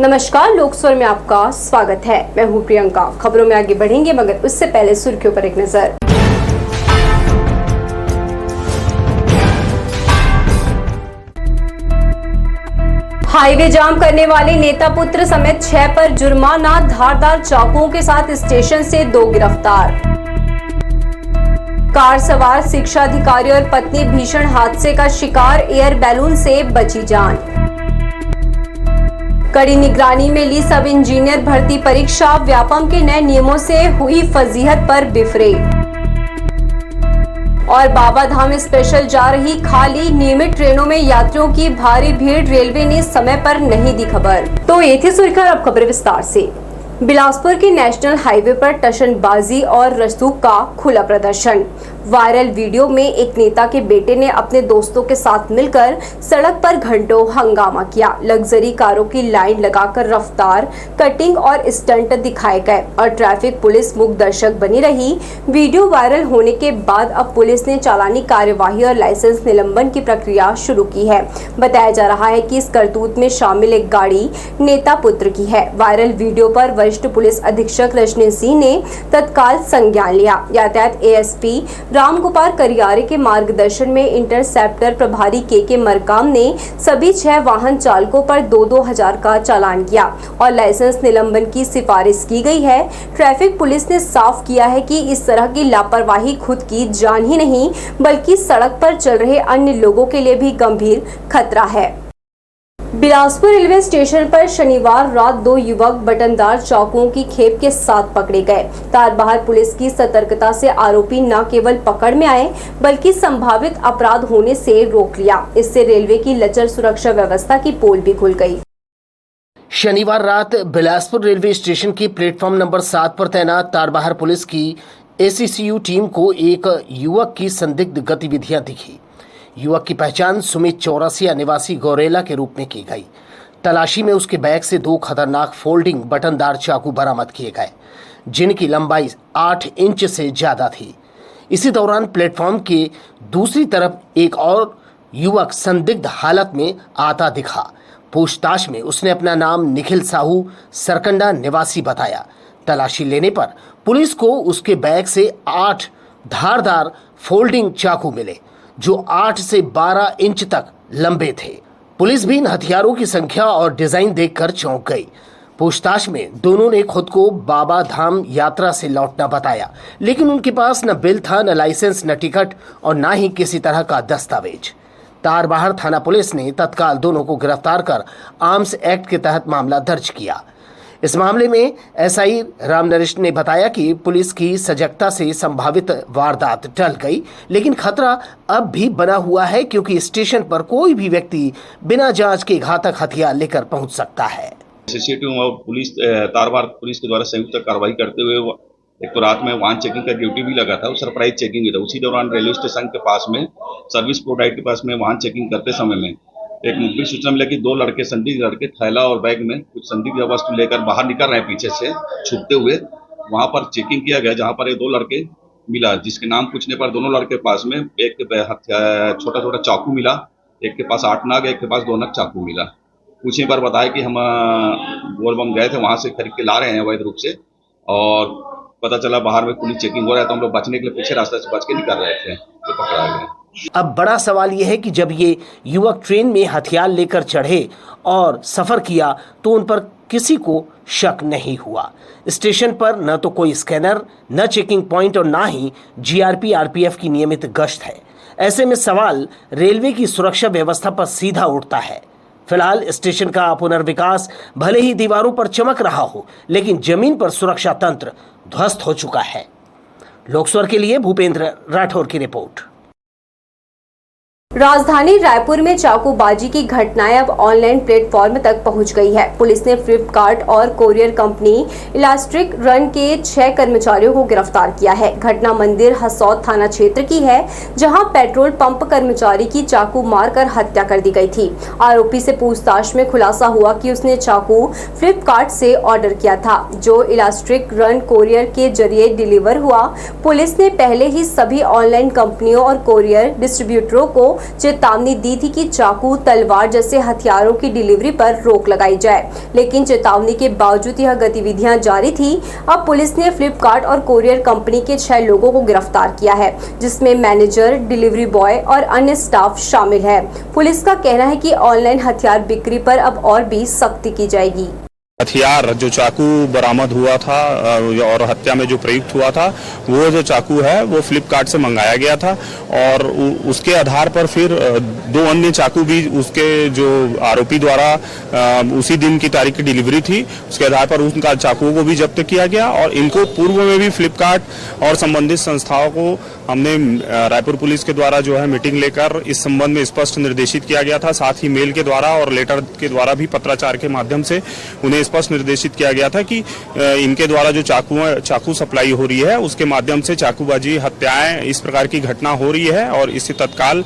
नमस्कार, लोकस्वर में आपका स्वागत है। मैं हूं प्रियंका। खबरों में आगे बढ़ेंगे, मगर उससे पहले सुर्खियों पर एक नजर। हाईवे जाम करने वाले नेता पुत्र समेत 6 पर जुर्माना, धारदार चाकुओं के साथ स्टेशन से 2 गिरफ्तार। कार सवार शिक्षा अधिकारी और पत्नी भीषण हादसे का शिकार, एयर बैलून से बची जान। कड़ी निगरानी में ली सब इंजीनियर भर्ती परीक्षा, व्यापम के नए नियमों से हुई फजीहत पर बिफरे। और बाबा धाम स्पेशल जा रही खाली, नियमित ट्रेनों में यात्रियों की भारी भीड़, रेलवे ने समय पर नहीं दी खबर। तो ये थी सुर्खियां, अब खबर विस्तार से। बिलासपुर के नेशनल हाईवे पर टशनबाजी और रसूख का खुला प्रदर्शन। वायरल वीडियो में एक नेता के बेटे ने अपने दोस्तों के साथ मिलकर सड़क पर घंटों हंगामा किया। लग्जरी कारों की लाइन लगाकर रफ्तार, कटिंग और स्टंट दिखाए गए और ट्रैफिक पुलिस मूक दर्शक बनी रही। वीडियो वायरल होने के बाद अब पुलिस ने चालानी कार्यवाही और लाइसेंस निलंबन की प्रक्रिया शुरू की है। बताया जा रहा है कि इस करतूत में शामिल एक गाड़ी नेता पुत्र की है। वायरल वीडियो पर वरिष्ठ पुलिस अधीक्षक रजनी सिंह ने तत्काल संज्ञान लिया। यातायात एएसपी रामगोपाल करियारे के मार्गदर्शन में इंटरसेप्टर प्रभारी के मरकाम ने सभी 6 वाहन चालकों पर 2-2 हजार का चालान किया और लाइसेंस निलंबन की सिफारिश की गई है। ट्रैफिक पुलिस ने साफ किया है कि इस तरह की लापरवाही खुद की जान ही नहीं, बल्कि सड़क पर चल रहे अन्य लोगों के लिए भी गंभीर खतरा है। बिलासपुर रेलवे स्टेशन पर शनिवार रात 2 युवक बटनदार चाकुओं की खेप के साथ पकड़े गए। तारबहार पुलिस की सतर्कता से आरोपी न केवल पकड़ में आए, बल्कि संभावित अपराध होने से रोक लिया। इससे रेलवे की लचर सुरक्षा व्यवस्था की पोल भी खुल गई। शनिवार रात बिलासपुर रेलवे स्टेशन की प्लेटफॉर्म नंबर 7 पर तैनात तारबहार पुलिस की एसीसीयू टीम को एक युवक की संदिग्ध गतिविधियां दिखी। युवक की पहचान सुमित चौरसिया निवासी गौरेला के रूप में की गई। तलाशी में उसके बैग से 2 खतरनाक फोल्डिंग बटनदार चाकू बरामद किए गए, जिनकी लंबाई 8 इंच से ज्यादा थी। इसी दौरान प्लेटफॉर्म के दूसरी तरफ एक और युवक संदिग्ध हालत में आता दिखा। पूछताछ में उसने अपना नाम निखिल साहू सरकंडा निवासी बताया। तलाशी लेने पर पुलिस को उसके बैग से 8 धारदार फोल्डिंग चाकू मिले, जो 8 से 12 इंच तक लंबे थे। पुलिस भी इन हथियारों की संख्या और डिजाइन देखकर चौंक गई। पूछताछ में दोनों ने खुद को बाबा धाम यात्रा से लौटना बताया, लेकिन उनके पास न बिल था, न लाइसेंस, न टिकट और न ही किसी तरह का दस्तावेज। तारबहार थाना पुलिस ने तत्काल दोनों को गिरफ्तार कर आर्म्स एक्ट के तहत मामला दर्ज किया। इस मामले में एसआई रामनरेश ने बताया कि पुलिस की सजगता से संभावित वारदात टल गई, लेकिन खतरा अब भी बना हुआ है, क्योंकि स्टेशन पर कोई भी व्यक्ति बिना जांच के घातक हथियार लेकर पहुंच सकता है। सीसीटीवी और पुलिस तारबहार पुलिस के द्वारा संयुक्त कार्रवाई करते हुए एक तो रात में वाहन चेकिंग का ड्यूटी भी लगा था, सरप्राइज चेकिंग भी था। उसी दौरान रेलवे स्टेशन के पास में सर्विस प्रोवाइड के पास में वाहन चेकिंग करते समय में एक मुखबिर सूचना मिला कि 2 लड़के, संदिग्ध लड़के, थैला और बैग में कुछ संदिग्ध वस्तु लेकर बाहर निकल रहे हैं पीछे से छुपते हुए। वहां पर चेकिंग किया गया, जहां पर ये 2 लड़के मिला, जिसके नाम पूछने पर दोनों लड़के के पास में एक छोटा छोटा चाकू मिला, एक के पास 8 नग, एक के पास 2 नग चाकू मिला। पूछने पर बताया कि हम बोलबम गए थे, वहां से खरीद के ला रहे हैं अवैध रूप से, और पता चला बाहर में पुलिस चेकिंग हो रहा है, तो हम लोग बचने के लिए पीछे रास्ते से बच के निकल रहे थे, तो पकड़ा गया। अब बड़ा सवाल यह है कि जब ये युवक ट्रेन में हथियार लेकर चढ़े और सफर किया, तो उन पर किसी को शक नहीं हुआ। स्टेशन पर न तो कोई स्कैनर, न चेकिंग पॉइंट और न ही जीआरपी आरपीएफ की नियमित गश्त है। ऐसे में सवाल रेलवे की सुरक्षा व्यवस्था पर सीधा उठता है। फिलहाल स्टेशन का पुनर्विकास भले ही दीवारों पर चमक रहा हो, लेकिन जमीन पर सुरक्षा तंत्र ध्वस्त हो चुका है। लोकस्वर के लिए भूपेंद्र राठौर की रिपोर्ट। राजधानी रायपुर में चाकूबाजी की घटनाएं अब ऑनलाइन प्लेटफॉर्म तक पहुंच गई है। पुलिस ने फ्लिपकार्ट और कोरियर कंपनी इलास्टिक रन के 6 कर्मचारियों को गिरफ्तार किया है। घटना मंदिर हसौद थाना क्षेत्र की है, जहां पेट्रोल पंप कर्मचारी की चाकू मारकर हत्या कर दी गई थी। आरोपी से पूछताछ में खुलासा हुआ कि उसने चाकू फ्लिपकार्ट से ऑर्डर किया था, जो इलास्टिक रन कोरियर के जरिए डिलीवर हुआ। पुलिस ने पहले ही सभी ऑनलाइन कंपनियों और कोरियर डिस्ट्रीब्यूटरों को चेतावनी दी थी कि चाकू, तलवार जैसे हथियारों की डिलीवरी पर रोक लगाई जाए, लेकिन चेतावनी के बावजूद यह गतिविधियां जारी थी। अब पुलिस ने फ्लिपकार्ट और कोरियर कंपनी के 6 लोगों को गिरफ्तार किया है, जिसमें मैनेजर, डिलीवरी बॉय और अन्य स्टाफ शामिल है। पुलिस का कहना है कि ऑनलाइन हथियार बिक्री पर अब और भी सख्ती की जाएगी। हथियार जो चाकू बरामद हुआ था और हत्या में जो प्रयुक्त हुआ था, वो जो चाकू है वो फ्लिपकार्ट से मंगाया गया था और उसके आधार पर फिर 2 अन्य चाकू भी उसके जो आरोपी द्वारा उसी दिन की तारीख की डिलीवरी थी, उसके आधार पर उनका चाकुओं को भी जब्त किया गया। और इनको पूर्व में भी फ्लिपकार्ट और संबंधित संस्थाओं को हमने रायपुर पुलिस के द्वारा जो है मीटिंग लेकर इस संबंध में स्पष्ट निर्देशित किया गया था। साथ ही मेल के द्वारा और लेटर के द्वारा भी, पत्राचार के माध्यम से उन्हें स्पष्ट निर्देशित किया गया था कि इनके द्वारा जो चाकू सप्लाई हो रही है, उसके माध्यम से चाकूबाजी, हत्याएं, इस प्रकार की घटना हो रही है और इससे तत्काल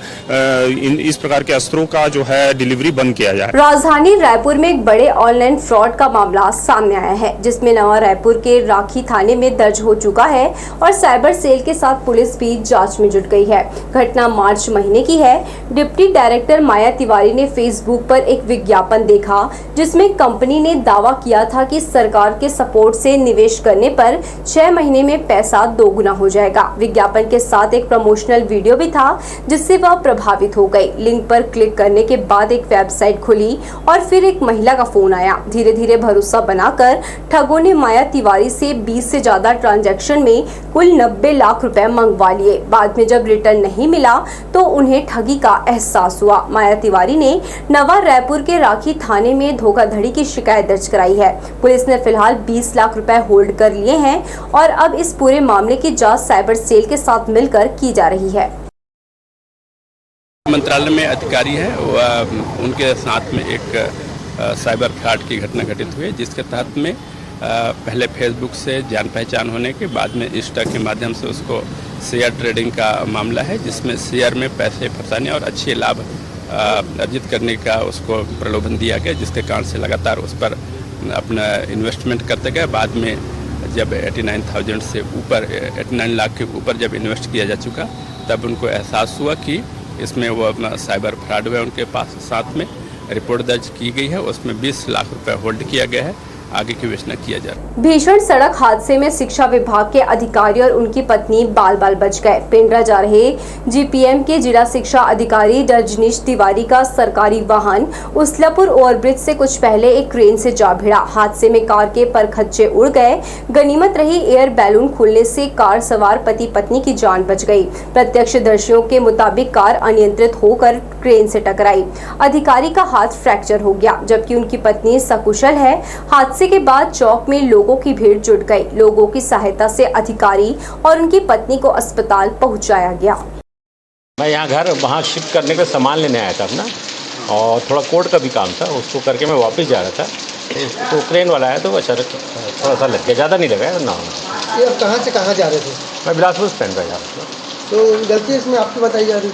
इस प्रकार के अस्त्रों का जो है डिलीवरी बंद किया जाए। राजधानी रायपुर में एक बड़े ऑनलाइन फ्रॉड का मामला सामने आया है, जिसमें नवा रायपुर के राखी थाने में दर्ज हो चुका है और साइबर सेल के साथ पुलिस भी जांच में जुट गई है। घटना मार्च महीने की है। डिप्टी डायरेक्टर माया तिवारी ने फेसबुक पर एक विज्ञापन देखा, जिसमें कंपनी ने दावा किया था कि सरकार के सपोर्ट से निवेश करने पर 6 महीने में पैसा 2 गुना हो जाएगा। विज्ञापन के साथ एक प्रमोशनल वीडियो भी था, जिससे वह प्रभावित हो गई। लिंक पर क्लिक करने के बाद एक वेबसाइट खुली और फिर एक महिला का फोन आया। धीरे धीरे भरोसा बनाकर ठगों ने माया तिवारी से 20 से ज्यादा ट्रांजैक्शन में कुल 90 लाख रुपए मंगवा लिए। बाद में जब रिटर्न नहीं मिला तो उन्हें ठगी का एहसास हुआ। माया तिवारी ने नवा रायपुर के राखी थाने में धोखाधड़ी की शिकायत दर्ज कराई है। पुलिस ने फिलहाल 20 लाख रुपए होल्ड कर लिए हैं और अब इस पूरे मामले की जांच साइबर सेल के साथ मिलकर की जा रही है। मंत्रालय में अधिकारी है, उनके साथ में एक साइबर फ्रॉड की घटना घटित हुई, जिसके तहत में पहले फेसबुक से जान पहचान होने के बाद में इंस्टा के माध्यम से उसको शेयर ट्रेडिंग का मामला है, जिसमें शेयर में पैसे फंसाने और अच्छे लाभ अर्जित करने का उसको प्रलोभन दिया गया, जिसके कारण से लगातार उस पर अपना इन्वेस्टमेंट करते गए। बाद में जब 89,000 से ऊपर 89 लाख के ऊपर जब इन्वेस्ट किया जा चुका, तब उनको एहसास हुआ कि इसमें वो अपना साइबर फ्रॉड हुआ। उनके पास साथ में रिपोर्ट दर्ज की गई है, उसमें 20 लाख रुपए होल्ड किया गया है। आगे की विवेचना किया जा रहा है। भीषण सड़क हादसे में शिक्षा विभाग के अधिकारी और उनकी पत्नी बाल बाल बच गए। पेंड्रा जा रहे जीपीएम के जिला शिक्षा अधिकारी रजनीश तिवारी का सरकारी वाहन उसलापुर ओवरब्रिज से कुछ पहले एक क्रेन से जा भिड़ा। हादसे में कार के परखच्चे उड़ गए। गनीमत रही एयर बैलून खुलने से कार सवार पति पत्नी की जान बच गई। प्रत्यक्षदर्शियों के मुताबिक कार अनियंत्रित होकर क्रेन से टकराई। अधिकारी का हाथ फ्रैक्चर हो गया, जबकि उनकी पत्नी सकुशल है। हादसे के बाद चौक में लोगों की भीड़ जुट गई। लोगों की सहायता से अधिकारी और उनकी पत्नी को अस्पताल पहुंचाया गया। मैं यहाँ घर वहाँ शिफ्ट करने का सामान लेने आया था अपना, और थोड़ा कोर्ट का भी काम था, उसको करके मैं वापस जा रहा था तो क्रेन वाला आया तो अचानक थोड़ा सा लग गया, ज़्यादा नहीं लगा ना। ये अब कहाँ से कहाँ जा रहे थे? मैं बिलासपुर से पेंड्रा जा रहा था। तो गलती इसमें आपकी बताई जा रही?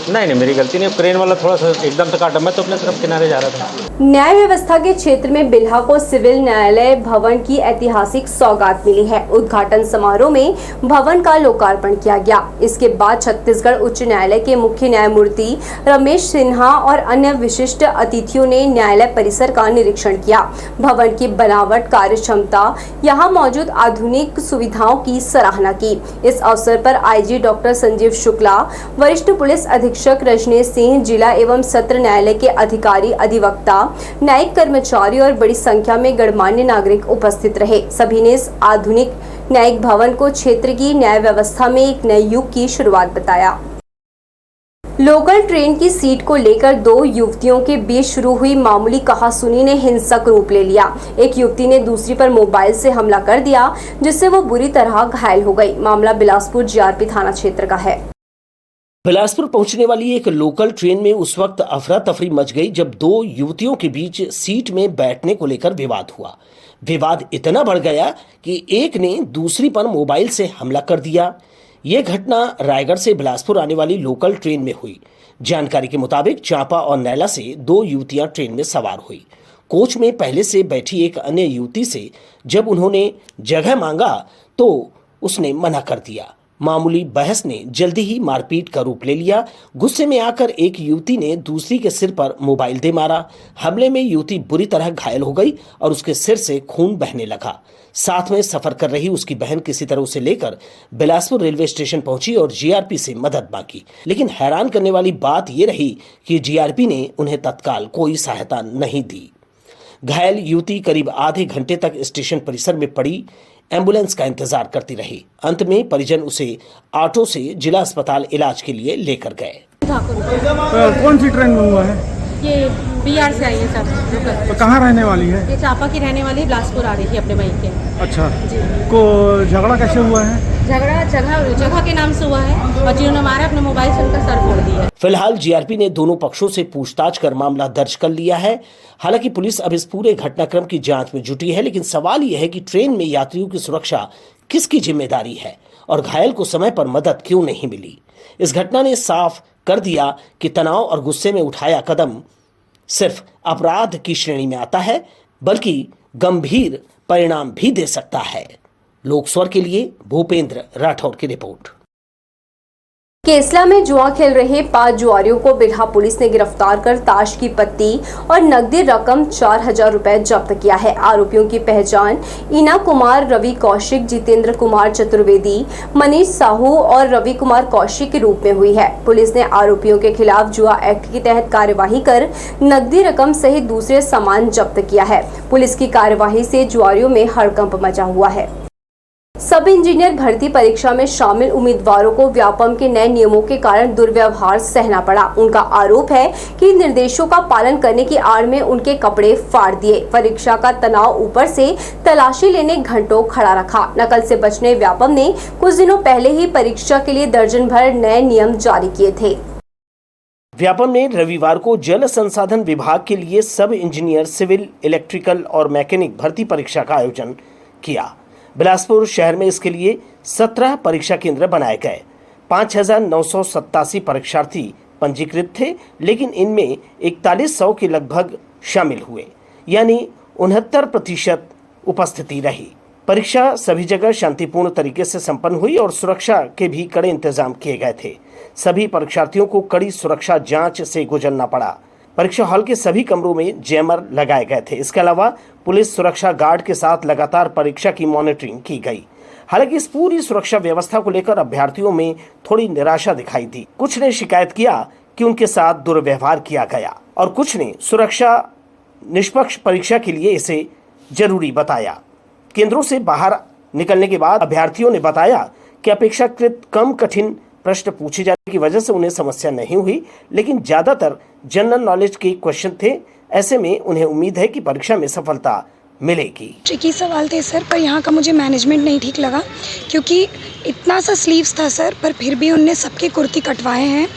नहीं, मेरी गलती नहीं। क्रेन वाला थोड़ा सा एकदम से काटा, मैं तो अपने तरफ किनारे जा रहा था। न्याय व्यवस्था के क्षेत्र में बिल्हा को सिविल न्यायालय भवन की ऐतिहासिक सौगात मिली है। उद्घाटन समारोह में भवन का लोकार्पण किया गया। इसके बाद छत्तीसगढ़ उच्च न्यायालय के मुख्य न्यायमूर्ति रमेश सिन्हा और अन्य विशिष्ट अतिथियों ने न्यायालय परिसर का निरीक्षण किया। भवन की बनावट, कार्य क्षमता, यहाँ मौजूद आधुनिक सुविधाओं की सराहना की। इस अवसर पर आईजी डॉक्टर संजीव शुक्ला, वरिष्ठ पुलिस अधीक्षक रजनीश सिंह, जिला एवं सत्र न्यायालय के अधिकारी, अधिवक्ता, न्यायिक कर्मचारी और बड़ी संख्या में गणमान्य नागरिक उपस्थित रहे। सभी ने इस आधुनिक न्यायिक भवन को क्षेत्र की न्याय व्यवस्था में एक नए युग की शुरुआत बताया। लोकल ट्रेन की सीट को लेकर 2 युवतियों के बीच शुरू हुई मामूली कहासुनी ने हिंसक रूप ले लिया। एक युवती ने दूसरी पर मोबाइल से हमला कर दिया, जिससे वो बुरी तरह घायल हो गई। मामला बिलासपुर जीआरपी थाना क्षेत्र का है। बिलासपुर पहुंचने वाली एक लोकल ट्रेन में उस वक्त अफरा तफरी मच गई जब 2 युवतियों के बीच सीट में बैठने को लेकर विवाद हुआ। विवाद इतना बढ़ गया कि एक ने दूसरी पर मोबाइल से हमला कर दिया। यह घटना रायगढ़ से बिलासपुर आने वाली लोकल ट्रेन में हुई। जानकारी के मुताबिक चांपा और नैला से 2 युवतियां ट्रेन में सवार हुई। कोच में पहले से बैठी एक अन्य युवती से जब उन्होंने जगह मांगा तो उसने मना कर दिया। मामूली बहस ने जल्दी ही मारपीट का रूप ले लिया। गुस्से में आकर एक युवती ने दूसरी के सिर पर मोबाइल दे मारा। हमले में युवती बुरी तरह घायल हो गई और उसके सिर से खून बहने लगा। साथ में सफर कर रही उसकी बहन किसी तरह उसे लेकर बिलासपुर रेलवे स्टेशन पहुंची और जीआरपी से मदद मांगी, लेकिन हैरान करने वाली बात यह रही कि जीआरपी ने उन्हें तत्काल कोई सहायता नहीं दी। घायल युवती करीब आधे घंटे तक स्टेशन परिसर में पड़ी एम्बुलेंस का इंतजार करती रही। अंत में परिजन उसे ऑटो से जिला अस्पताल इलाज के लिए लेकर गए। कौन सी ट्रेन में हुआ है? ये बिहार से आई है सर। तो कहाँ रहने वाली है? ये चापा की रहने वाली, बिलासपुर आ रही थी अपने भाई के। अच्छा जी। को झगड़ा कैसे हुआ है? झगड़ा जगह के नाम से हुआ है और जिन्होंने मारा अपने मोबाइल से उनका सर फोड़ दिया। फिलहाल जीआरपी ने दोनों पक्षों से पूछताछ कर मामला दर्ज कर लिया है। हालांकि पुलिस अब इस पूरे घटनाक्रम की जांच में जुटी है, लेकिन सवाल यह है कि ट्रेन में यात्रियों की सुरक्षा किसकी जिम्मेदारी है और घायल को समय पर मदद क्यों नहीं मिली। इस घटना ने साफ कर दिया कि तनाव और गुस्से में उठाया कदम सिर्फ अपराध की श्रेणी में आता है, बल्कि गंभीर परिणाम भी दे सकता है। लोक स्वर के लिए भूपेंद्र राठौर की रिपोर्ट। केसला में जुआ खेल रहे 5 जुआरियों को बिल्हा पुलिस ने गिरफ्तार कर ताश की पत्ती और नकदी रकम 4000 रुपए जब्त किया है। आरोपियों की पहचान ईना कुमार, रवि कौशिक, जितेंद्र कुमार चतुर्वेदी, मनीष साहू और रवि कुमार कौशिक के रूप में हुई है। पुलिस ने आरोपियों के खिलाफ जुआ एक्ट के तहत कार्यवाही कर नकदी रकम सहित दूसरे सामान जब्त किया है। पुलिस की कार्यवाही से जुआरियों में हड़कंप मचा हुआ है। सब इंजीनियर भर्ती परीक्षा में शामिल उम्मीदवारों को व्यापम के नए नियमों के कारण दुर्व्यवहार सहना पड़ा। उनका आरोप है कि निर्देशों का पालन करने की आड़ में उनके कपड़े फाड़ दिए। परीक्षा का तनाव ऊपर से तलाशी लेने घंटों खड़ा रखा। नकल से बचने व्यापम ने कुछ दिनों पहले ही परीक्षा के लिए दर्जन भर नए नियम जारी किए थे। व्यापम ने रविवार को जल संसाधन विभाग के लिए सब इंजीनियर सिविल, इलेक्ट्रिकल और मैकेनिक भर्ती परीक्षा का आयोजन किया। बिलासपुर शहर में इसके लिए 17 परीक्षा केंद्र बनाए गए। 5987 परीक्षार्थी पंजीकृत थे, लेकिन इनमें 4100 के लगभग शामिल हुए, यानी 69% उपस्थिति रही। परीक्षा सभी जगह शांतिपूर्ण तरीके से संपन्न हुई और सुरक्षा के भी कड़े इंतजाम किए गए थे। सभी परीक्षार्थियों को कड़ी सुरक्षा जांच से गुजरना पड़ा। परीक्षा हॉल के सभी कमरों में जैमर लगाए गए थे। इसके अलावा पुलिस सुरक्षा गार्ड के साथ लगातार परीक्षा की मॉनिटरिंग की गई। हालांकि इस पूरी सुरक्षा व्यवस्था को लेकर अभ्यर्थियों में थोड़ी निराशा दिखाई दी। कुछ ने शिकायत किया कि उनके साथ दुर्व्यवहार किया गया और कुछ ने सुरक्षा निष्पक्ष परीक्षा के लिए इसे जरूरी बताया। केंद्रों से बाहर निकलने के बाद अभ्यर्थियों ने बताया कि अपेक्षाकृत कम कठिन प्रश्न पूछे जाने की वजह से उन्हें समस्या नहीं हुई, लेकिन ज्यादातर जनरल नॉलेज के क्वेश्चन थे। ऐसे में उन्हें उम्मीद है कि परीक्षा में सफलता मिलेगी। ट्रिकी सवाल थे सर, पर यहाँ का मुझे मैनेजमेंट नहीं ठीक लगा, क्योंकि इतना सा स्लीव्स था सर, पर फिर भी उनने सबके कुर्ती कटवाए हैं।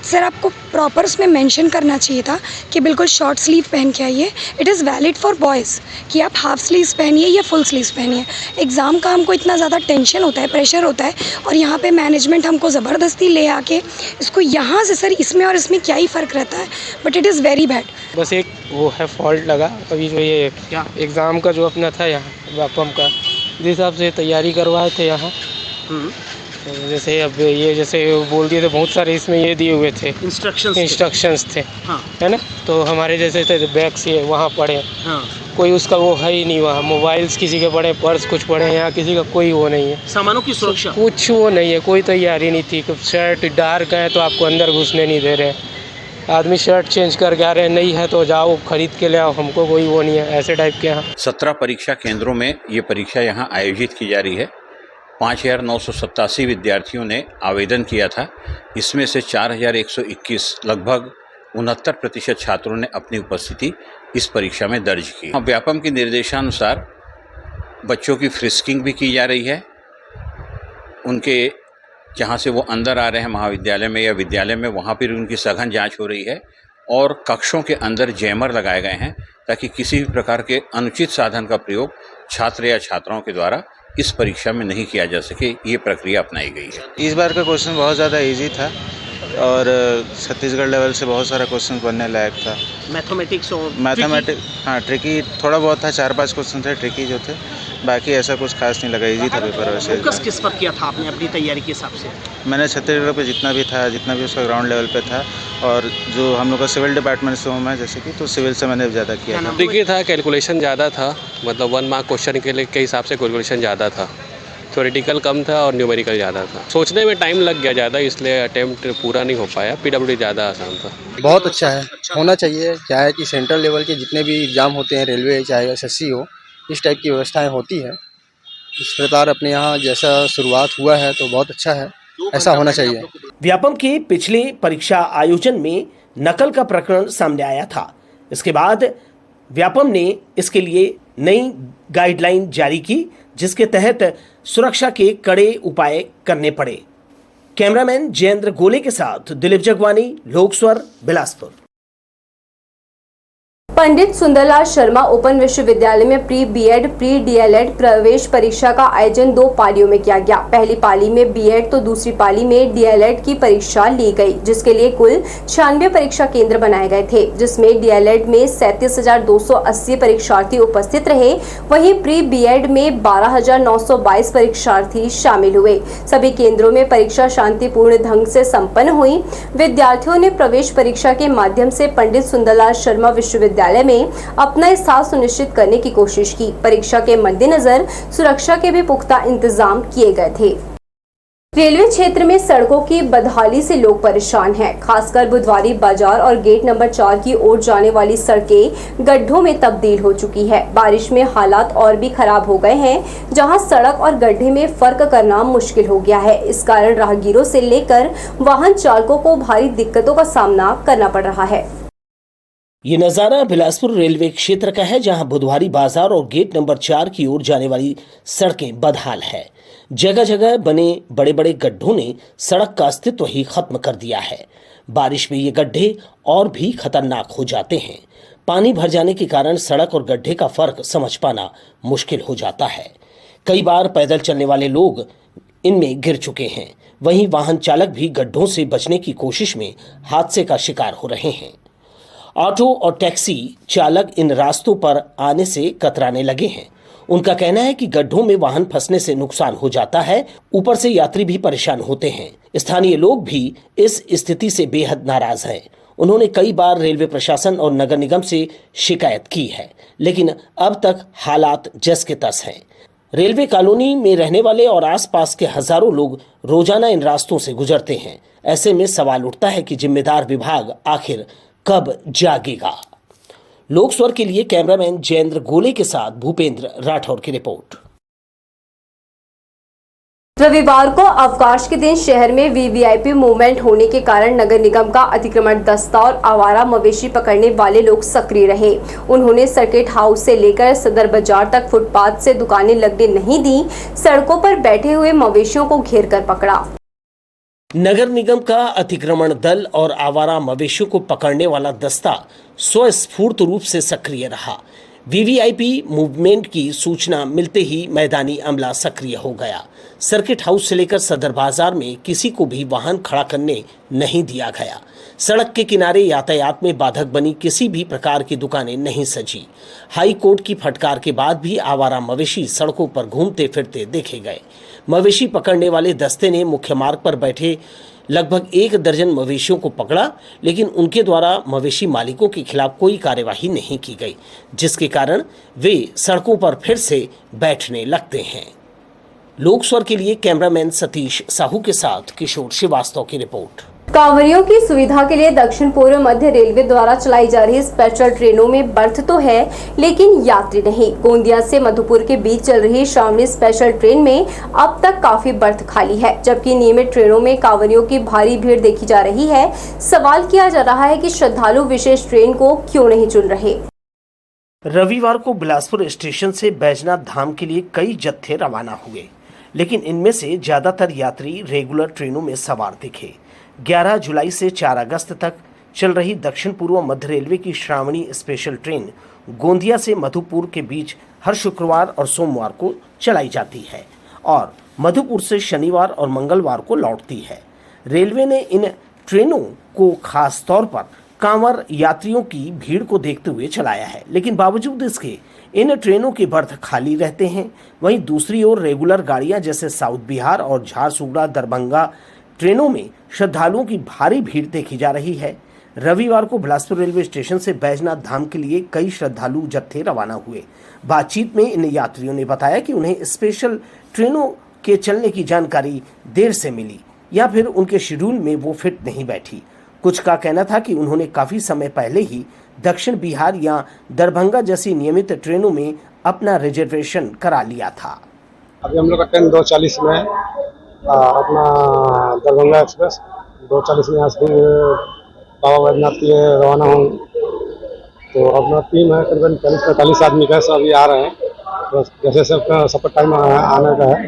सर आपको प्रॉपर उसमें मेंशन करना चाहिए था कि बिल्कुल शॉर्ट स्लीव पहन के आइए। It is valid for boys कि आप हाफ स्लीव्स पहनिए या फुल स्लीव्स पहनिए। एग्ज़ाम का हमको इतना ज़्यादा टेंशन होता है, प्रेशर होता है, और यहाँ पे मैनेजमेंट हमको ज़बरदस्ती ले आके इसको यहाँ से, सर इसमें और इसमें क्या ही फ़र्क रहता है, but it is very bad. बस एक वो है फॉल्ट लगा अभी जो ये एग्ज़ाम का जो अपना था यहाँ व्यापम का, जिस हिसाब से तैयारी करवाए थे यहाँ, जैसे अब ये जैसे बोल दिए थे बहुत सारे इसमें ये दिए हुए थे इंस्ट्रक्शंस थे। हाँ। है ना, तो हमारे जैसे थे बैग्स ये वहाँ पड़े। हाँ। कोई उसका वो है ही नहीं वहाँ। मोबाइल्स किसी के पड़े, पर्स कुछ पड़े, यहाँ किसी का कोई वो नहीं है। सामानों की सुरक्षा कुछ वो नहीं है, कोई तैयारी नहीं थी। शर्ट डार्क है तो आपको अंदर घुसने नहीं दे रहे। आदमी शर्ट चेंज करके आ रहे हैं, नहीं है तो जाओ खरीद के ले आओ, हमको कोई वो नहीं है, ऐसे टाइप के। यहाँ 17 परीक्षा केंद्रों में ये परीक्षा यहाँ आयोजित की जा रही है। 5987 विद्यार्थियों ने आवेदन किया था। इसमें से 4121 लगभग 69% छात्रों ने अपनी उपस्थिति इस परीक्षा में दर्ज की। व्यापम के निर्देशानुसार बच्चों की फ्रिस्किंग भी की जा रही है। उनके जहाँ से वो अंदर आ रहे हैं महाविद्यालय में या विद्यालय में, वहाँ पर उनकी सघन जांच हो रही है और कक्षों के अंदर जैमर लगाए गए हैं ताकि किसी भी प्रकार के अनुचित साधन का प्रयोग छात्र या छात्राओं के द्वारा इस परीक्षा में नहीं किया जा सके। ये प्रक्रिया अपनाई गई है। इस बार का क्वेश्चन बहुत ज़्यादा इजी था और छत्तीसगढ़ लेवल से बहुत सारा क्वेश्चन बनने लायक था। मैथमेटिक्स और हाँ ट्रिकी थोड़ा बहुत था, 4-5 क्वेश्चन थे ट्रिकी जो थे, बाकी ऐसा कुछ खास नहीं लगा, इजी था पेपर। वैसे फोकस किस पर किया था आपने अपनी तैयारी के हिसाब से? मैंने छत्तीसगढ़ पे जितना भी उसका ग्राउंड लेवल पे था, और जो हम लोग का सिविल डिपार्टमेंट से हूँ मैं, जैसे कि तो सिविल से मैंने ज़्यादा किया था। ट्रिकी था, कैलकुलेशन ज़्यादा था, मतलब 1 मार्क क्वेश्चन के हिसाब से कैलकुलेशन ज़्यादा था, थ्योरेटिकल कम था और न्यूमेरिकल ज़्यादा था। सोचने में टाइम लग गया ज़्यादा, इसलिए अटेम्प्ट पूरा नहीं हो पाया। पीडब्ल्यूडी ज़्यादा आसान था। बहुत अच्छा है, होना चाहिए। क्या है कि सेंट्रल लेवल के जितने भी एग्ज़ाम होते हैं, रेलवे चाहे एसएससी हो, इस टाइप की व्यवस्थाएं होती है। इस प्रकार अपने यहाँ जैसा शुरुआत हुआ है तो बहुत अच्छा है, ऐसा होना चाहिए। व्यापम के पिछले परीक्षा आयोजन में नकल का प्रकरण सामने आया था। इसके बाद व्यापम ने इसके लिए नई गाइडलाइन जारी की, जिसके तहत सुरक्षा के कड़े उपाय करने पड़े। कैमरामैन जयेंद्र गोले के साथ दिलीप जगवानी, लोक स्वर, बिलासपुर। पंडित सुंदरलाल शर्मा ओपन विश्वविद्यालय में प्री बीएड प्री डीएलएड प्रवेश परीक्षा का आयोजन 2 पालियों में किया गया। पहली पाली में बीएड तो दूसरी पाली में डीएलएड की परीक्षा ली गई, जिसके लिए कुल 96 परीक्षा केंद्र बनाए गए थे, जिसमें डीएलएड में 37,280 परीक्षार्थी उपस्थित रहे। वहीं प्री बीएड में 12,922 परीक्षार्थी शामिल हुए। सभी केंद्रों में परीक्षा शांतिपूर्ण ढंग से संपन्न हुई। विद्यार्थियों ने प्रवेश परीक्षा के माध्यम से पंडित सुंदरलाल शर्मा विश्वविद्यालय में अपना स्थान सुनिश्चित करने की कोशिश की। परीक्षा के मद्देनजर सुरक्षा के भी पुख्ता इंतजाम किए गए थे। रेलवे क्षेत्र में सड़कों की बदहाली से लोग परेशान हैं। खासकर बुधवारी बाजार और गेट नंबर 4 की ओर जाने वाली सड़कें गड्ढों में तब्दील हो चुकी है। बारिश में हालात और भी खराब हो गए हैं, जहां सड़क और गड्ढे में फर्क करना मुश्किल हो गया है। इस कारण राहगीरों से लेकर वाहन चालकों को भारी दिक्कतों का सामना करना पड़ रहा है। ये नज़ारा बिलासपुर रेलवे क्षेत्र का है, जहां बुधवारी बाजार और गेट नंबर 4 की ओर जाने वाली सड़कें बदहाल है। जगह जगह बने बड़े बड़े गड्ढों ने सड़क का अस्तित्व ही खत्म कर दिया है। बारिश में ये गड्ढे और भी खतरनाक हो जाते हैं। पानी भर जाने के कारण सड़क और गड्ढे का फर्क समझ पाना मुश्किल हो जाता है। कई बार पैदल चलने वाले लोग इनमें गिर चुके हैं। वहीं वाहन चालक भी गड्ढों से बचने की कोशिश में हादसे का शिकार हो रहे हैं। ऑटो और टैक्सी चालक इन रास्तों पर आने से कतराने लगे हैं। उनका कहना है कि गड्ढों में वाहन फंसने से नुकसान हो जाता है, ऊपर से यात्री भी परेशान होते हैं। स्थानीय लोग भी इस स्थिति से बेहद नाराज हैं। उन्होंने कई बार रेलवे प्रशासन और नगर निगम से शिकायत की है, लेकिन अब तक हालात जस के तस हैं। रेलवे कॉलोनी में रहने वाले और आसपास के हजारों लोग रोजाना इन रास्तों से गुजरते हैं। ऐसे में सवाल उठता है कि जिम्मेदार विभाग आखिर कब जागेगा। लोक स्वर के लिए कैमरामैन जयेंद्र गोले के साथ भूपेंद्र राठौर की रिपोर्ट। रविवार को अवकाश के दिन शहर में वीवीआईपी मूवमेंट होने के कारण नगर निगम का अतिक्रमण दस्ता और आवारा मवेशी पकड़ने वाले लोग सक्रिय रहे। उन्होंने सर्किट हाउस से लेकर सदर बाजार तक फुटपाथ से दुकानें लगने नहीं दी। सड़कों पर बैठे हुए मवेशियों को घेर कर पकड़ा। नगर निगम का अतिक्रमण दल और आवारा मवेशियों को पकड़ने वाला दस्ता स्वस्फूर्त रूप से सक्रिय रहा। वीवीआईपी मूवमेंट की सूचना मिलते ही मैदानी अमला सक्रिय हो गया। सर्किट हाउस से लेकर सदर बाजार में किसी को भी वाहन खड़ा करने नहीं दिया गया। सड़क के किनारे यातायात में बाधक बनी किसी भी प्रकार की दुकानें नहीं सजी। हाई कोर्ट की फटकार के बाद भी आवारा मवेशी सड़कों पर घूमते फिरते देखे गए। मवेशी पकड़ने वाले दस्ते ने मुख्य मार्ग पर बैठे लगभग 1 दर्जन मवेशियों को पकड़ा, लेकिन उनके द्वारा मवेशी मालिकों के खिलाफ कोई कार्यवाही नहीं की गई, जिसके कारण वे सड़कों पर फिर से बैठने लगते हैं। लोक स्वर के लिए कैमरामैन सतीश साहू के साथ किशोर श्रीवास्तव की रिपोर्ट। कांवरियों की सुविधा के लिए दक्षिण पूर्व मध्य रेलवे द्वारा चलाई जा रही स्पेशल ट्रेनों में बर्थ तो है, लेकिन यात्री नहीं। गोंदिया से मधुपुर के बीच चल रही श्रावणी स्पेशल ट्रेन में अब तक काफी बर्थ खाली है, जबकि नियमित ट्रेनों में कांवरियों की भारी भीड़ देखी जा रही है। सवाल किया जा रहा है कि श्रद्धालु विशेष ट्रेन को क्यों नहीं चुन रहे। रविवार को बिलासपुर स्टेशन से बैजनाथ धाम के लिए कई जत्थे रवाना हुए, लेकिन इनमें से ज्यादातर यात्री रेगुलर ट्रेनों में सवार दिखे। 11 जुलाई से 4 अगस्त तक चल रही दक्षिण पूर्व मध्य रेलवे की श्रावणी स्पेशल ट्रेन गोंदिया से मधुपुर के बीच हर शुक्रवार और सोमवार को चलाई जाती है और मधुपुर से शनिवार और मंगलवार को लौटती है। रेलवे ने इन ट्रेनों को खास तौर पर कांवड़ यात्रियों की भीड़ को देखते हुए चलाया है, लेकिन बावजूद इसके इन ट्रेनों के बर्थ खाली रहते हैं। वहीं दूसरी ओर रेगुलर गाड़ियां जैसे साउथ बिहार और झारसुगड़ा दरभंगा ट्रेनों में श्रद्धालुओं की भारी भीड़ देखी जा रही है। रविवार को बिलासपुर रेलवे स्टेशन से बैजनाथ धाम के लिए कई श्रद्धालु जत्थे रवाना हुए। बातचीत में इन यात्रियों ने बताया कि उन्हें स्पेशल ट्रेनों के चलने की जानकारी देर से मिली या फिर उनके शेड्यूल में वो फिट नहीं बैठी। कुछ का कहना था कि उन्होंने काफी समय पहले ही दक्षिण बिहार या दरभंगा जैसी नियमित ट्रेनों में अपना रिजर्वेशन करा लिया था। अभी हम लोग का ट्रेन 2:40 में है, अपना दरभंगा एक्सप्रेस 2:40 में यहाँ से बाबा बैजनाथ के लिए रवाना हूँ। तो अपना टीम है करीबन 40-45 आदमी का, सब अभी आ रहे हैं। बस जैसे सबका सबका टाइम आने का है,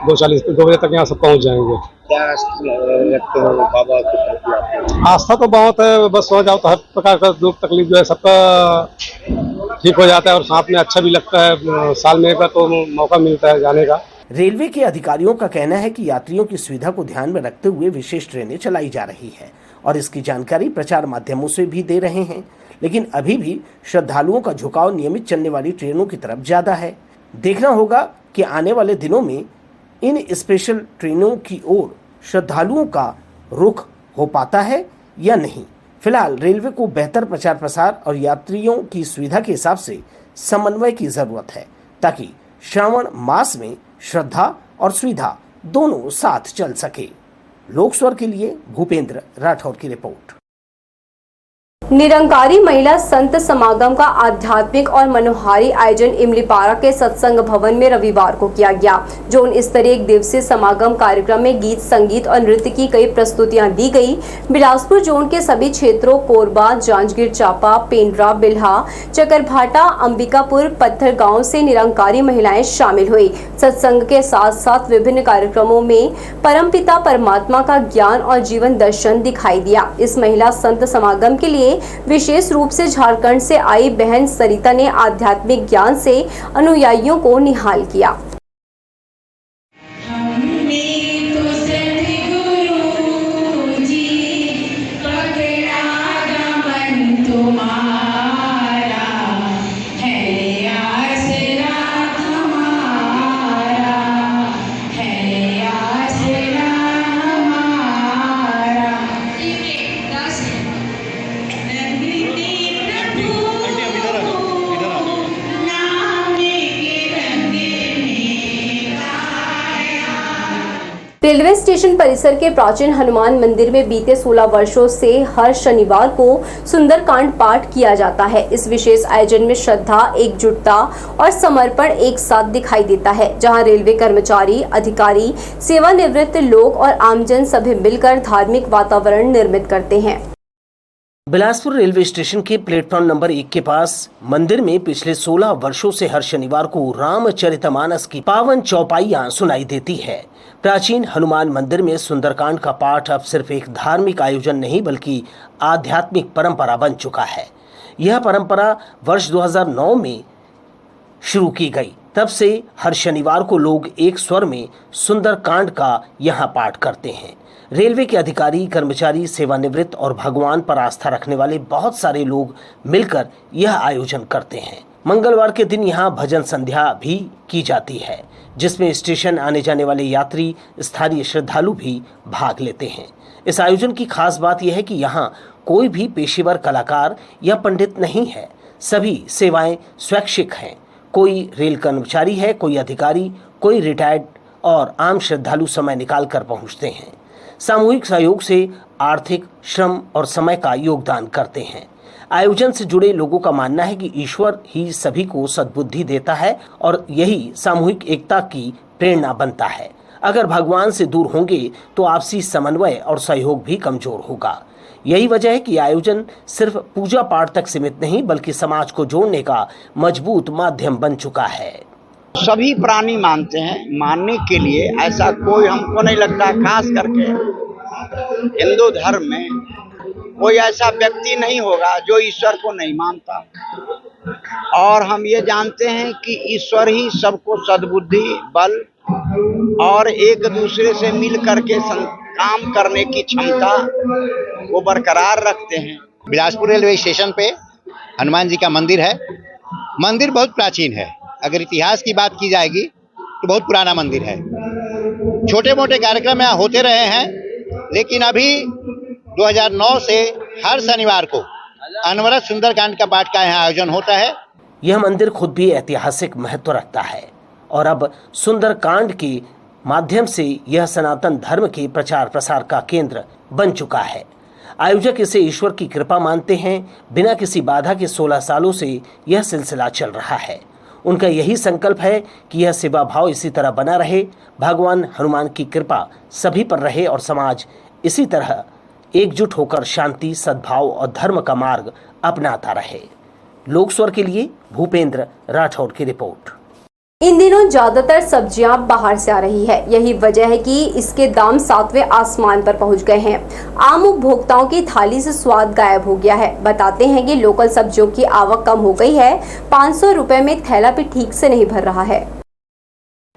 2:40 से 2 बजे तक यहाँ सब पहुँच जाएंगे। क्या रखते हो बाबा की? आस्था तो बहुत है, बस हो जाओ तो हर प्रकार का दुख तकलीफ जो है सबका ठीक हो जाता है और साथ में अच्छा भी लगता है। साल में एक बार तो मौका मिलता है जाने का। रेलवे के अधिकारियों का कहना है कि यात्रियों की सुविधा को ध्यान में रखते हुए विशेष ट्रेनें चलाई जा रही है और इसकी जानकारी प्रचार माध्यमों से भी दे रहे हैं, लेकिन अभी भी श्रद्धालुओं का झुकाव नियमित चलने वाली ट्रेनों की तरफ ज्यादा है। देखना होगा कि आने वाले दिनों में इन स्पेशल ट्रेनों की ओर श्रद्धालुओं का रुख हो पाता है या नहीं। फिलहाल रेलवे को बेहतर प्रचार प्रसार और यात्रियों की सुविधा के हिसाब से समन्वय की जरूरत है, ताकि श्रावण मास में श्रद्धा और सुविधा दोनों साथ चल सके। लोक स्वर के लिए भूपेंद्र राठौर की रिपोर्ट। निरंकारी महिला संत समागम का आध्यात्मिक और मनोहारी आयोजन इमलीपारा के सत्संग भवन में रविवार को किया गया। जो इस तरह एक दिवसीय समागम कार्यक्रम में गीत संगीत और नृत्य की कई प्रस्तुतियां दी गई। बिलासपुर जोन के सभी क्षेत्रों कोरबा, जांजगीर चांपा, पेंड्रा, बिल्हा, चकरभाटा, अंबिकापुर, पत्थर गांव से निरंकारी महिलाएं शामिल हुई। सत्संग के साथ साथ विभिन्न कार्यक्रमों में परमपिता परमात्मा का ज्ञान और जीवन दर्शन दिखाई दिया। इस महिला संत समागम के लिए विशेष रूप से झारखंड से आई बहन सरिता ने आध्यात्मिक ज्ञान से अनुयायियों को निहाल किया। रेलवे स्टेशन परिसर के प्राचीन हनुमान मंदिर में बीते 16 वर्षों से हर शनिवार को सुंदरकांड पाठ किया जाता है। इस विशेष आयोजन में श्रद्धा, एकजुटता और समर्पण एक साथ दिखाई देता है, जहां रेलवे कर्मचारी, अधिकारी, सेवानिवृत्त लोग और आमजन सभी मिलकर धार्मिक वातावरण निर्मित करते हैं। बिलासपुर रेलवे स्टेशन के प्लेटफॉर्म नंबर 1 के पास मंदिर में पिछले 16 वर्षों से हर शनिवार को रामचरितमानस की पावन चौपाइयां सुनाई देती है। प्राचीन हनुमान मंदिर में सुंदरकांड का पाठ अब सिर्फ एक धार्मिक आयोजन नहीं बल्कि आध्यात्मिक परंपरा बन चुका है। यह परंपरा वर्ष 2009 में शुरू की गई। तब से हर शनिवार को लोग एक स्वर में सुंदरकांड का यहां पाठ करते हैं। रेलवे के अधिकारी, कर्मचारी, सेवानिवृत्त और भगवान पर आस्था रखने वाले बहुत सारे लोग मिलकर यह आयोजन करते हैं। मंगलवार के दिन यहाँ भजन संध्या भी की जाती है, जिसमें स्टेशन आने जाने वाले यात्री, स्थानीय श्रद्धालु भी भाग लेते हैं। इस आयोजन की खास बात यह है कि यहाँ कोई भी पेशेवर कलाकार या पंडित नहीं है। सभी सेवाएं स्वैच्छिक हैं। कोई रेल कर्मचारी है, कोई अधिकारी, कोई रिटायर्ड और आम श्रद्धालु समय निकाल कर पहुँचते हैं। सामूहिक सहयोग से आर्थिक, श्रम और समय का योगदान करते हैं। आयोजन से जुड़े लोगों का मानना है कि ईश्वर ही सभी को सद्बुद्धि देता है और यही सामूहिक एकता की प्रेरणा बनता है। अगर भगवान से दूर होंगे तो आपसी समन्वय और सहयोग भी कमजोर होगा। यही वजह है कि आयोजन सिर्फ पूजा पाठ तक सीमित नहीं बल्कि समाज को जोड़ने का मजबूत माध्यम बन चुका है। सभी प्राणी मानते हैं, मानने के लिए ऐसा कोई हमको नहीं लगता, खास करके हिंदू धर्म में कोई ऐसा व्यक्ति नहीं होगा जो ईश्वर को नहीं मानता। और हम ये जानते हैं कि ईश्वर ही सबको सद्बुद्धि, बल और एक दूसरे से मिल करके काम करने की क्षमता वो बरकरार रखते हैं। बिलासपुर रेलवे स्टेशन पे हनुमान जी का मंदिर है। मंदिर बहुत प्राचीन है। अगर इतिहास की बात की जाएगी तो बहुत पुराना मंदिर है। छोटे मोटे कार्यक्रम यहाँ होते रहे हैं, लेकिन अभी 2009 से हर शनिवार को अनवरत सुंदरकांड का पाठ का यहाँ आयोजन होता है। यह मंदिर खुद भी ऐतिहासिक महत्व रखता है और अब सुंदरकांड के माध्यम से यह सनातन धर्म के प्रचार प्रसार का केंद्र बन चुका है। आयोजक इसे ईश्वर की कृपा मानते हैं। बिना किसी बाधा के 16 सालों से यह सिलसिला चल रहा है। उनका यही संकल्प है कि यह सेवा भाव इसी तरह बना रहे। भगवान हनुमान की कृपा सभी पर रहे और समाज इसी तरह एकजुट होकर शांति, सद्भाव और धर्म का मार्ग अपनाता रहे। लोक स्वर के लिए भूपेंद्र राठौड़ की रिपोर्ट। इन दिनों ज्यादातर सब्जियां बाहर से आ रही है। यही वजह है कि इसके दाम 7वें आसमान पर पहुंच गए हैं। आम उपभोक्ताओं की थाली से स्वाद गायब हो गया है। बताते हैं कि लोकल सब्जियों की आवक कम हो गई है। 500 रुपए में थैला भी ठीक से नहीं भर रहा है।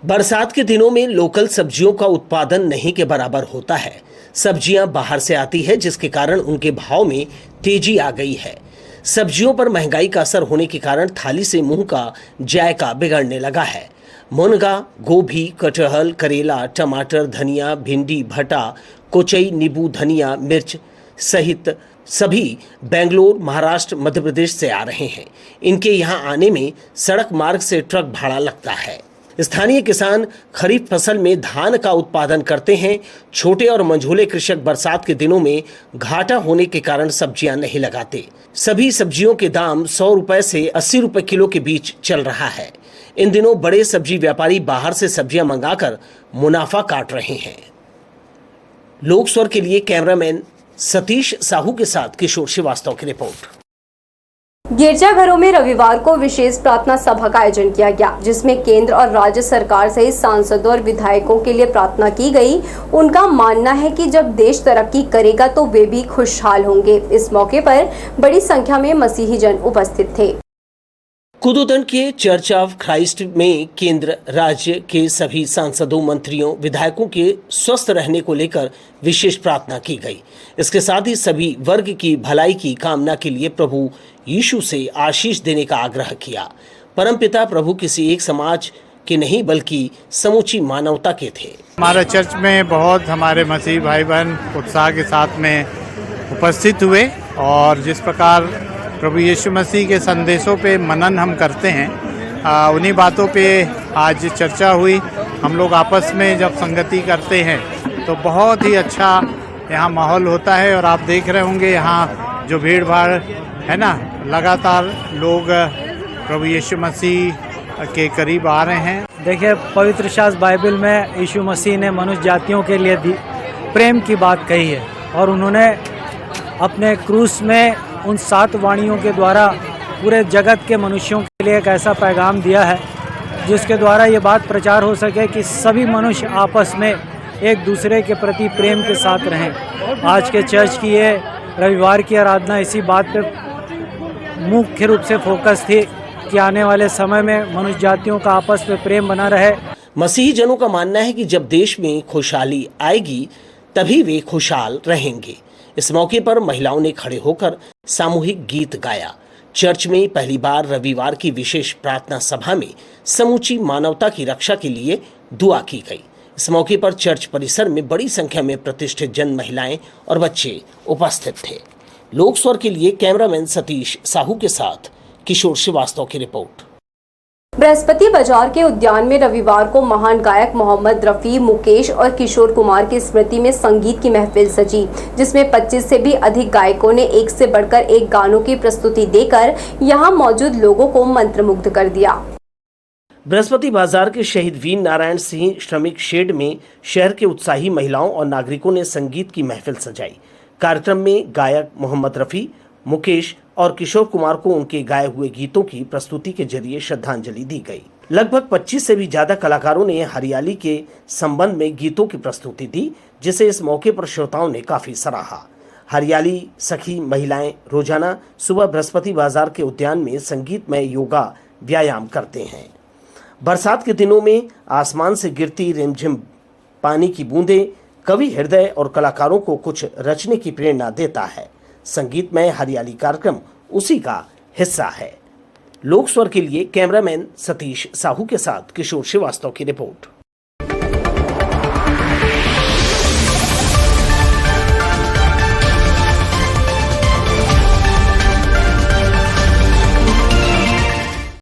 बरसात के दिनों में लोकल सब्जियों का उत्पादन नहीं के बराबर होता है। सब्जियां बाहर से आती है, जिसके कारण उनके भाव में तेजी आ गई है। सब्जियों पर महंगाई का असर होने के कारण थाली से मुंह का जायका बिगड़ने लगा है। मुनगा, गोभी, कटहल, करेला, टमाटर, धनिया, भिंडी, भटा, कोचई, नींबू, धनिया, मिर्च सहित सभी बेंगलोर, महाराष्ट्र, मध्य प्रदेश से आ रहे हैं। इनके यहाँ आने में सड़क मार्ग से ट्रक भाड़ा लगता है। स्थानीय किसान खरीफ फसल में धान का उत्पादन करते हैं। छोटे और मंझोले कृषक बरसात के दिनों में घाटा होने के कारण सब्जियां नहीं लगाते। सभी सब्जियों के दाम 100 रुपए से 80 रुपए किलो के बीच चल रहा है। इन दिनों बड़े सब्जी व्यापारी बाहर से सब्जियां मंगाकर मुनाफा काट रहे हैं। लोक स्वर के लिए कैमरामैन सतीश साहू के साथ किशोर श्रीवास्तव की रिपोर्ट। गिरजाघरों में रविवार को विशेष प्रार्थना सभा का आयोजन किया गया, जिसमें केंद्र और राज्य सरकार सहित सांसदों और विधायकों के लिए प्रार्थना की गई। उनका मानना है कि जब देश तरक्की करेगा तो वे भी खुशहाल होंगे। इस मौके पर बड़ी संख्या में मसीही जन उपस्थित थे। कुदुदंड के चर्च ऑफ क्राइस्ट में केंद्र राज्य के सभी सांसदों, मंत्रियों, विधायकों के स्वस्थ रहने को लेकर विशेष प्रार्थना की गई। इसके साथ ही सभी वर्ग की भलाई की कामना के लिए प्रभु यीशु से आशीष देने का आग्रह किया। परमपिता प्रभु किसी एक समाज के नहीं बल्कि समूची मानवता के थे। हमारे चर्च में बहुत हमारे मसीही भाई बहन उत्साह के साथ में उपस्थित हुए और जिस प्रकार प्रभु यीशु मसीह के संदेशों पे मनन हम करते हैं, उन्हीं बातों पे आज चर्चा हुई। हम लोग आपस में जब संगति करते हैं तो बहुत ही अच्छा यहाँ माहौल होता है और आप देख रहे होंगे यहाँ जो भीड़ भाड़ है ना, लगातार लोग प्रभु यीशु मसीह के करीब आ रहे हैं। देखिए, पवित्र शास्त्र बाइबल में यीशु मसीह ने मनुष्य जातियों के लिए प्रेम की बात कही है और उन्होंने अपने क्रूस में उन 7 वाणियों के द्वारा पूरे जगत के मनुष्यों के लिए एक ऐसा पैगाम दिया है जिसके द्वारा ये बात प्रचार हो सके कि सभी मनुष्य आपस में एक दूसरे के प्रति प्रेम के साथ रहें। आज के चर्च की ये रविवार की आराधना इसी बात पे मुख्य रूप से फोकस थी कि आने वाले समय में मनुष्य जातियों का आपस में प्रेम बना रहे। मसीही जनों का मानना है कि जब देश में खुशहाली आएगी तभी वे खुशहाल रहेंगे। इस मौके पर महिलाओं ने खड़े होकर सामूहिक गीत गाया। चर्च में पहली बार रविवार की विशेष प्रार्थना सभा में समूची मानवता की रक्षा के लिए दुआ की गई। इस मौके पर चर्च परिसर में बड़ी संख्या में प्रतिष्ठित जन, महिलाएं और बच्चे उपस्थित थे। लोक स्वर के लिए कैमरामैन सतीश साहू के साथ किशोर श्रीवास्तव की रिपोर्ट। बृहस्पति बाजार के उद्यान में रविवार को महान गायक मोहम्मद रफ़ी, मुकेश और किशोर कुमार की स्मृति में संगीत की महफिल सजी, जिसमें 25 से भी अधिक गायकों ने एक से बढ़कर एक गानों की प्रस्तुति देकर यहां मौजूद लोगों को मंत्रमुग्ध कर दिया। बृहस्पति बाजार के शहीद वीर नारायण सिंह श्रमिक शेड में शहर के उत्साही महिलाओं और नागरिकों ने संगीत की महफिल सजाई। कार्यक्रम में गायक मोहम्मद रफ़ी, मुकेश और किशोर कुमार को उनके गाए हुए गीतों की प्रस्तुति के जरिए श्रद्धांजलि दी गई। लगभग 25 से भी ज्यादा कलाकारों ने हरियाली के संबंध में गीतों की प्रस्तुति दी, जिसे इस मौके पर श्रोताओं ने काफी सराहा। हरियाली सखी महिलाएं रोजाना सुबह बृहस्पति बाजार के उद्यान में संगीतमय योगा व्यायाम करते हैं। बरसात के दिनों में आसमान से गिरती रिमझिम पानी की बूंदें कवि हृदय और कलाकारों को कुछ रचने की प्रेरणा देता है। संगीतमय हरियाली कार्यक्रम उसी का हिस्सा है। लोक स्वर के लिए कैमरामैन सतीश साहू के साथ किशोर श्रीवास्तव की रिपोर्ट।